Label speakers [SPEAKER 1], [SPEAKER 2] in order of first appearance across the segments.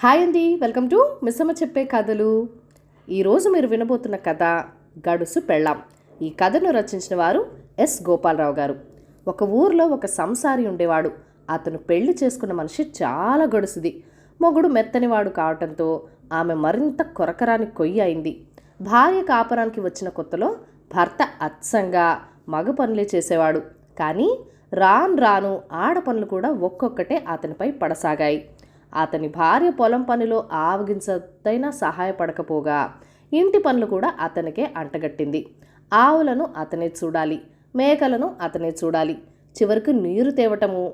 [SPEAKER 1] Hi అండి, welcome to Missamma చెప్పే కథలు. ఈరోజు మీరు వినబోతున్న కథ గడుసు పెళ్ళాం. ఈ కథను రచించిన వారు ఎస్ గోపాలరావు గారు. ఒక ఊరిలో ఒక సంసారి ఉండేవాడు. అతను పెళ్లి చేసుకున్న మనిషి చాలా గడుసుది. మొగుడు మెత్తనివాడు కావటంతో ఆమె మరింత కొరకరాని కొయ్యి అయింది. భార్య కాపరానికి వచ్చిన కొత్తలో భర్త అచ్చంగా మగ పనులే చేసేవాడు. కానీ రాను రాను ఆడ పనులు కూడా ఒక్కొక్కటే అతనిపై పడసాగాయి. అతని భార్య పొలం పనిలో ఆవగించదైనా సహాయపడకపోగా ఇంటి పనులు కూడా అతనికే అంటగట్టింది. ఆవులను అతనే చూడాలి, మేకలను అతనే చూడాలి. చివరికి నీరు తేవటము,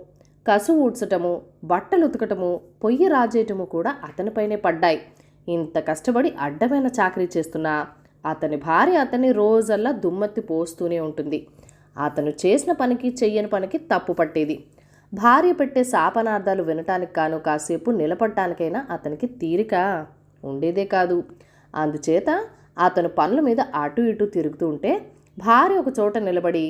[SPEAKER 1] కసు ఊడ్చటము, బట్టలు ఉతకటము, పొయ్యి రాజేయటము కూడా అతనిపైనే పడ్డాయి. ఇంత కష్టపడి అడ్డమైన చాకరీ చేస్తున్నా అతని భార్య అతన్ని రోజల్లా దుమ్మెత్తి పోస్తూనే ఉంటుంది. అతను చేసిన పనికి చెయ్యని పనికి తప్పు పట్టేది. భార్య పెట్టే శాపనార్థాలు వినటానికి కాను కాసేపు నిలబడటానికైనా అతనికి తీరిక ఉండేదే కాదు. అందుచేత అతను పనుల మీద అటు ఇటు తిరుగుతూ ఉంటే భార్య ఒక చోట నిలబడి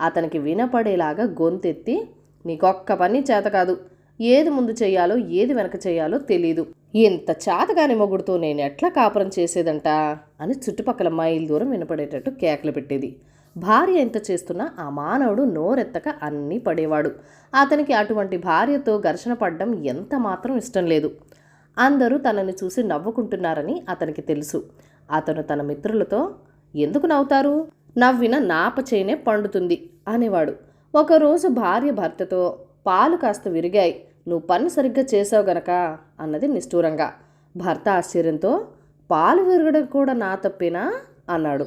[SPEAKER 1] అతనికి వినపడేలాగా గొంతెత్తి, నీకొక్క పని చేత కాదు, ఏది ముందు చేయాలో ఏది వెనక చేయాలో తెలీదు, ఇంత చేతగాని మొగుడుతో నేను ఎట్లా కాపురం చేసేదంట అని చుట్టుపక్కల మైలు దూరం వినపడేటట్టు కేకలు పెట్టేది. భార్య ఎంత చేస్తున్నా ఆ మానవుడు నోరెత్తక అన్నీ పడేవాడు. అతనికి అటువంటి భార్యతో ఘర్షణ పడడం ఎంత మాత్రం ఇష్టం లేదు. అందరూ తనని చూసి నవ్వుకుంటున్నారని అతనికి తెలుసు. అతను తన మిత్రులతో, ఎందుకు నవ్వుతారు, నవ్విన నాపచేనే పండుతుంది అనేవాడు. ఒకరోజు భార్య భర్తతో, పాలు కాస్త విరిగాయి, నువ్వు పని సరిగ్గా చేసావు గనక అన్నది నిష్ఠూరంగా. భర్త ఆశ్చర్యంతో, పాలు విరగడం కూడా నా తప్పేనా అన్నాడు.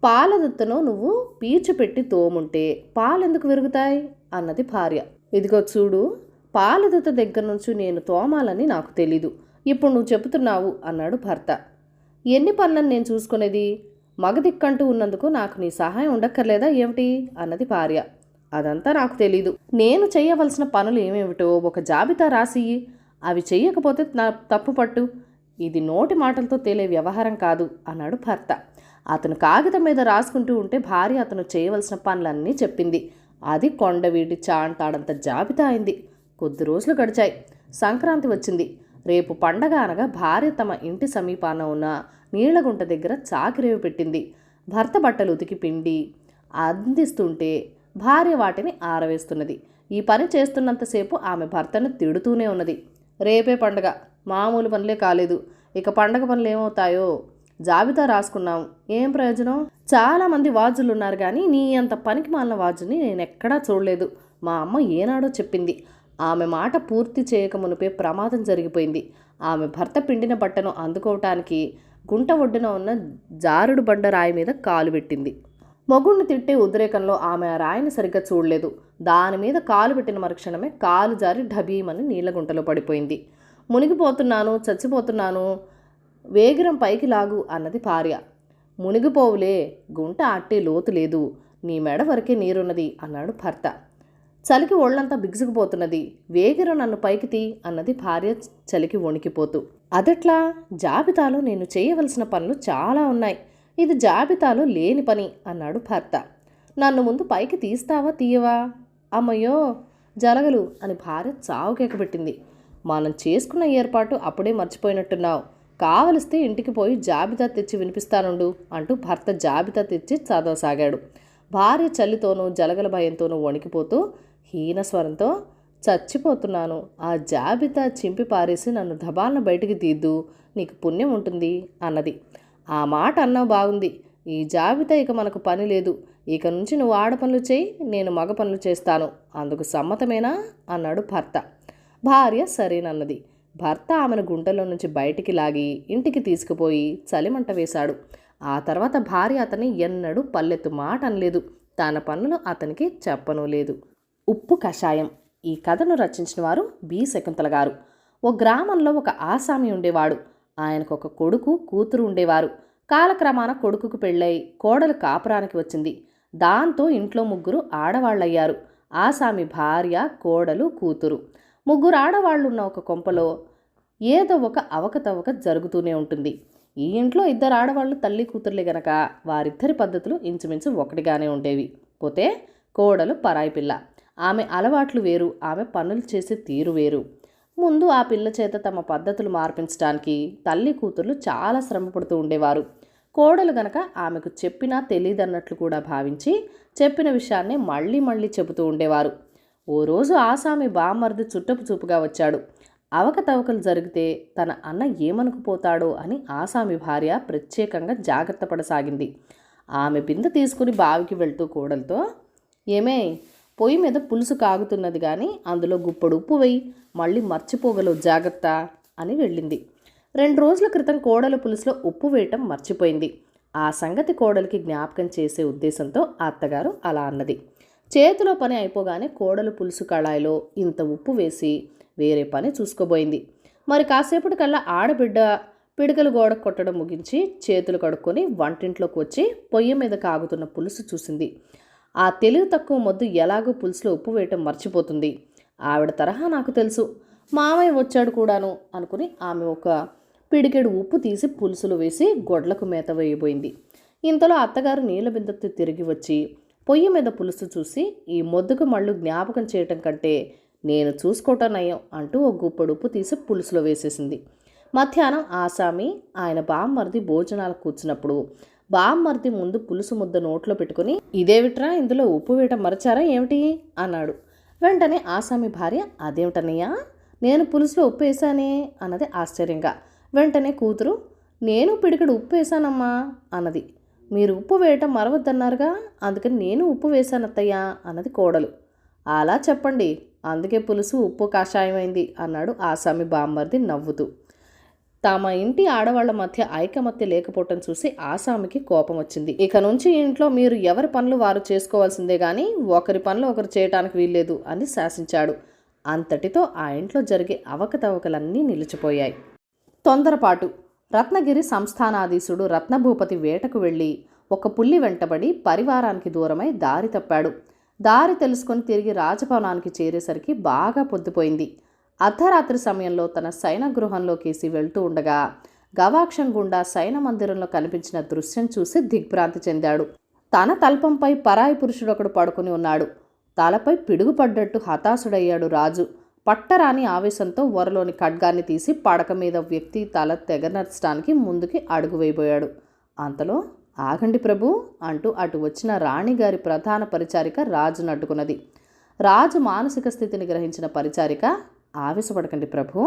[SPEAKER 1] పాలదుత్తను నువ్వు పీచు పెట్టి తోముంటే పాలెందుకు విరుగుతాయి అన్నది భార్య. ఇదిగో చూడు, పాలదుత్త దగ్గర నుంచి నేను తోమాలని నాకు తెలీదు, ఇప్పుడు నువ్వు చెబుతున్నావు అన్నాడు భర్త. ఎన్ని పనులను నేను చూసుకునేది, మగదిక్కంటూ ఉన్నందుకు నాకు నీ సహాయం ఉండక్కర్లేదా ఏమిటి అన్నది భార్య. అదంతా నాకు తెలీదు, నేను చేయవలసిన పనులు ఏమేమిటో ఒక జాబితా రాసి అవి చెయ్యకపోతే నా తప్పు పట్టు, ఇది నోటి మాటలతో తేలే వ్యవహారం కాదు అన్నాడు భర్త. అతను కాగితం మీద రాసుకుంటూ ఉంటే భార్య అతను చేయవలసిన పనులన్నీ చెప్పింది. అది కొండవీటి చాంతాడంత జాబితా అయింది. కొద్ది రోజులు గడిచాయి. సంక్రాంతి వచ్చింది. రేపు పండగ అనగా భార్య తమ ఇంటి సమీపాన ఉన్న నీళ్లగుంట దగ్గర చాకిరేవి పెట్టింది. భర్త బట్టలు ఉతికి పిండి అందిస్తుంటే భార్య వాటిని ఆరవేస్తున్నది. ఈ పని చేస్తున్నంతసేపు ఆమె భర్తను తిడుతూనే ఉన్నది. రేపే పండగ, మామూలు పనులే కాలేదు, ఇక పండగ పనులు ఏమవుతాయో, జాబితా రాసుకున్నాం, ఏం ప్రయోజనం, చాలామంది వాజులు ఉన్నారు కానీ నీ అంత పనికి మాలిన వాజుని నేను ఎక్కడా చూడలేదు, మా అమ్మ ఏనాడో చెప్పింది. ఆమె మాట పూర్తి చేయకమునిపే ప్రమాదం జరిగిపోయింది. ఆమె భర్త పిండిన బట్టను అందుకోవటానికి గుంట ఒడ్డున ఉన్న జారుడు బండ రాయి మీద కాలు పెట్టింది. మొగుణ్ణి తిట్టే ఉద్రేకంలో ఆమె ఆ రాయిని సరిగ్గా చూడలేదు. దాని మీద కాలు పెట్టిన మరుక్షణమే కాలు జారి ఢబీమని నీళ్ల గుంటలో పడిపోయింది. మునిగిపోతున్నాను, చచ్చిపోతున్నాను, వేగిరం పైకి లాగు అన్నది భార్య. మునిగిపోవులే, గుంట అట్టే లోతు లేదు, నీ మెడ వరకే నీరున్నది అన్నాడు భర్త. చలికి ఒళ్ళంతా బిగుసుకుపోతున్నది, వేగిరం నన్ను పైకి తీ అన్నది భార్య చలికి వణికిపోతూ. అదెట్లా, జాబితాలో నేను చేయవలసిన పనులు చాలా ఉన్నాయి, ఇది జాబితాలో లేని పని అన్నాడు భర్త. నన్ను ముందు పైకి తీస్తావా తీయవా, అమ్మయ్యో జలగలు అని భార్య చావుకేక పెట్టింది. మనం చేసుకున్న ఏర్పాటు అప్పుడే మర్చిపోయినట్టున్నావు, కావలిస్తే ఇంటికి పోయి జాబితా తెచ్చి వినిపిస్తానుండు అంటూ భర్త జాబితా తెచ్చి చదవసాగాడు. భార్య చలితోనూ జలగల భయంతోనూ వణికిపోతూ హీనస్వరంతో, చచ్చిపోతున్నాను, ఆ జాబితా చింపి పారేసి నన్ను ధబాలను బయటికి తీద్దు, నీకు పుణ్యం ఉంటుంది అన్నది. ఆ మాట అన్నావు బాగుంది, ఈ జాబితా ఇక మనకు పని లేదు, ఇక నుంచి నువ్వు ఆడ పనులు చేయి, నేను మగ పనులు చేస్తాను, అందుకు సమ్మతమేనా అన్నాడు భర్త. భార్య సరేనన్నది. భర్త ఆమెను గుంటలో నుంచి బయటికి లాగి ఇంటికి తీసుకుపోయి చలిమంట వేశాడు. ఆ తర్వాత భార్య అతన్ని ఎన్నడూ పల్లెత్తు మాట అనలేదు, తన పనులు అతనికి చెప్పనూ లేదు. ఉప్పు కషాయం. ఈ కథను రచించిన వారు బి శకుంతల గారు. ఓ గ్రామంలో ఒక ఆసామి ఉండేవాడు. ఆయనకు ఒక కొడుకు కూతురు ఉండేవారు. కాలక్రమాన కొడుకుకు పెళ్ళై కోడలు కాపురానికి వచ్చింది. దాంతో ఇంట్లో ముగ్గురు ఆడవాళ్ళయ్యారు. ఆసామి భార్య, కోడలు, కూతురు. ముగ్గురు ఆడవాళ్లున్న ఒక కొంపలో ఏదో ఒక అవకతవక జరుగుతూనే ఉంటుంది. ఈ ఇంట్లో ఇద్దరు ఆడవాళ్ళు తల్లి కూతుర్లే గనక వారిద్దరి పద్ధతులు ఇంచుమించు ఒకటిగానే ఉండేవి. పోతే కోడలు పరాయి పిల్ల. ఆమె అలవాట్లు వేరు, ఆమె పనులు చేసే తీరు వేరు. ముందు ఆ పిల్ల చేత తమ పద్ధతులు మార్పించడానికి తల్లి కూతుర్లు చాలా శ్రమ పడుతూ ఉండేవారు. కోడలు గనక ఆమెకు చెప్పినా తెలియదన్నట్లు కూడా భావించి చెప్పిన విషయాన్ని మళ్ళీ మళ్ళీ చెబుతూ ఉండేవారు. ఓ రోజు ఆసామి బామ్మర్ది చుట్టపు చూపుగా వచ్చాడు. అవకతవకలు జరిగితే తన అన్న ఏమనుకుపోతాడో అని ఆసామి భార్య ప్రత్యేకంగా జాగ్రత్త పడసాగింది. ఆమె బిందె తీసుకుని బావికి వెళ్తూ కోడలతో, ఏమే, పొయ్యి మీద పులుసు కాగుతున్నది కానీ అందులో గుప్పడు ఉప్పు వేయి, మళ్ళీ మర్చిపోగలవు జాగ్రత్త అని వెళ్ళింది. 2 రోజుల క్రితం కోడలు పులుసులో ఉప్పు వేయటం మర్చిపోయింది. ఆ సంగతి కోడలికి జ్ఞాపకం చేసే ఉద్దేశంతో అత్తగారు అలా అన్నది. చేతిలో పని అయిపోగానే కోడలు పులుసు కళాయిలో ఇంత ఉప్పు వేసి వేరే పని చూసుకోబోయింది. మరి కాసేపటికల్లా ఆడబిడ్డ పిడికలు గోడ కొట్టడం ముగించి చేతులు కడుక్కొని వంటింట్లోకి వచ్చి పొయ్యి మీద కాగుతున్న పులుసు చూసింది. ఆ తెలివి తక్కువ మొద్దు ఎలాగో పులుసులో ఉప్పు వేయటం మర్చిపోతుంది. ఆవిడ తరహా నాకు తెలుసు, మామయ్య వచ్చాడు కూడాను అనుకుని ఆమె ఒక పిడికెడు ఉప్పు తీసి పులుసులో వేసి గొడ్లకు మేత వేయబోయింది. ఇంతలో అత్తగారు నీళ్ళ బిందెతో తిరిగి వచ్చి పొయ్యి మీద పులుసు చూసి, ఈ మొద్దుకు మళ్ళు జ్ఞాపకం చేయటం కంటే నేను చూసుకోవటం నయం అంటూ ఒక గుప్పడు ఉప్పు తీసి పులుసులో వేసేసింది. మధ్యాహ్నం ఆసామి ఆయన బామ్మర్ది భోజనాలకు కూర్చున్నప్పుడు బామ్మర్ది ముందు పులుసు ముద్ద నోట్లో పెట్టుకుని, ఇదేమిట్రా, ఇందులో ఉప్పు వేయటం మరచారా ఏమిటి అన్నాడు. వెంటనే ఆసామి భార్య, అదేమిటన్నయ్యా, నేను పులుసులో ఉప్పు వేసానే అన్నది ఆశ్చర్యంగా. వెంటనే కూతురు, నేను పిడికెడు ఉప్పు వేసానమ్మా అన్నది. మీరు ఉప్పు వేయటం మరవద్దన్నారుగా, అందుకని నేను ఉప్పు వేశానత్తయ్యా అన్నది కోడలు. అలా చెప్పండి, అందుకే పులుసు ఉప్పు కాషాయమైంది అన్నాడు ఆసామి బామ్మర్ది నవ్వుతూ. తమ ఇంటి ఆడవాళ్ల మధ్య ఐకమత్య లేకపోవటం చూసి ఆసామికి కోపం వచ్చింది. ఇక నుంచి ఇంట్లో మీరు ఎవరి పనులు వారు చేసుకోవాల్సిందే కానీ ఒకరి పనులు ఒకరు చేయటానికి వీల్లేదు అని శాసించాడు. అంతటితో ఆ ఇంట్లో జరిగే అవకతవకలన్నీ నిలిచిపోయాయి. తొందరపాటు. రత్నగిరి సంస్థానాధీశుడు రత్నభూపతి వేటకు వెళ్ళి ఒక పుల్లి వెంటబడి పరివారానికి దూరమై దారి తప్పాడు. దారి తెలుసుకొని తిరిగి రాజభవనానికి చేరేసరికి బాగా పొద్దుపోయింది. అర్ధరాత్రి సమయంలో తన శయన గృహంలోకేసి వెళ్తూ ఉండగా గవాక్షం గుండా శయన మందిరంలో కనిపించిన దృశ్యం చూసి దిగ్భ్రాంతి చెందాడు. తన తల్పంపై పరాయి పురుషుడొకడు పడుకుని ఉన్నాడు. తలపై పిడుగుపడ్డట్టు హతాశుడయ్యాడు రాజు. పట్టరాని ఆవేశంతో వరలోని ఖడ్గాన్ని తీసి పడక మీద వ్యక్తి తల తెగనర్చడానికి ముందుకి అడుగు వేయబోయాడు. అంతలో, ఆగండి ప్రభు అంటూ అటు వచ్చిన రాణిగారి ప్రధాన పరిచారిక రాజును అడ్డుకున్నది. రాజు మానసిక స్థితిని గ్రహించిన పరిచారిక, ఆవేశపడకండి ప్రభు,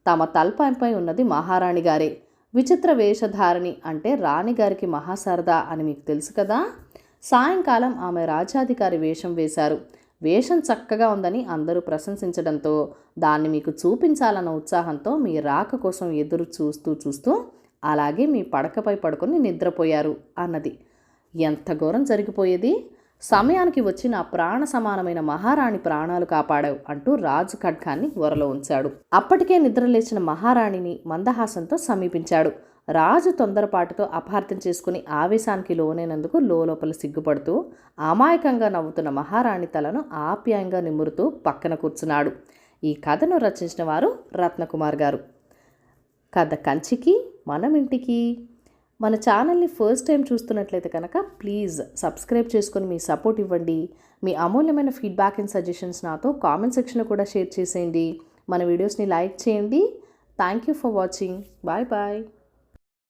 [SPEAKER 1] తమ తల్పంపై ఉన్నది మహారాణి గారే. విచిత్ర వేషధారిణి అంటే రాణిగారికి మహాశారద అని మీకు తెలుసు కదా. సాయంకాలం ఆమె రాజ్యాధికారి వేషం వేశారు. వేషం చక్కగా ఉందని అందరూ ప్రశంసించడంతో దాన్ని మీకు చూపించాలన్న ఉత్సాహంతో మీ రాక కోసం ఎదురు చూస్తూ అలాగే మీ పడకపై పడుకొని నిద్రపోయారు అన్నది. ఎంత ఘోరం జరిగిపోయేది. సమయానికి వచ్చి నా ప్రాణ సమానమైన మహారాణి ప్రాణాలు కాపాడావు అంటూ రాజు ఖడ్గాన్ని వరలో ఉంచాడు. అప్పటికే నిద్రలేచిన మహారాణిని మందహాసంతో సమీపించాడు. రాజు తొందరపాటుతో అపార్థం చేసుకుని ఆవేశానికి లోనైనందుకు లోపల సిగ్గుపడుతూ అమాయకంగా నవ్వుతున్న మహారాణి తలను ఆప్యాయంగా నిమురుతూ పక్కన కూర్చున్నాడు. ఈ కథను రచించిన వారు రత్నకుమార్ గారు. కథ కంచికి మనం ఇంటికి. మన ఛానల్ని ఫస్ట్ టైం చూస్తున్నట్లయితే కనుక ప్లీజ్ సబ్స్క్రైబ్ చేసుకొని మీ సపోర్ట్ ఇవ్వండి. మీ అమూల్యమైన ఫీడ్బ్యాక్ అండ్ సజెషన్స్ నాతో కామెంట్ సెక్షన్లో కూడా షేర్ చేసేయండి. మన వీడియోస్ని లైక్ చేయండి. Thank you for watching. Bye bye.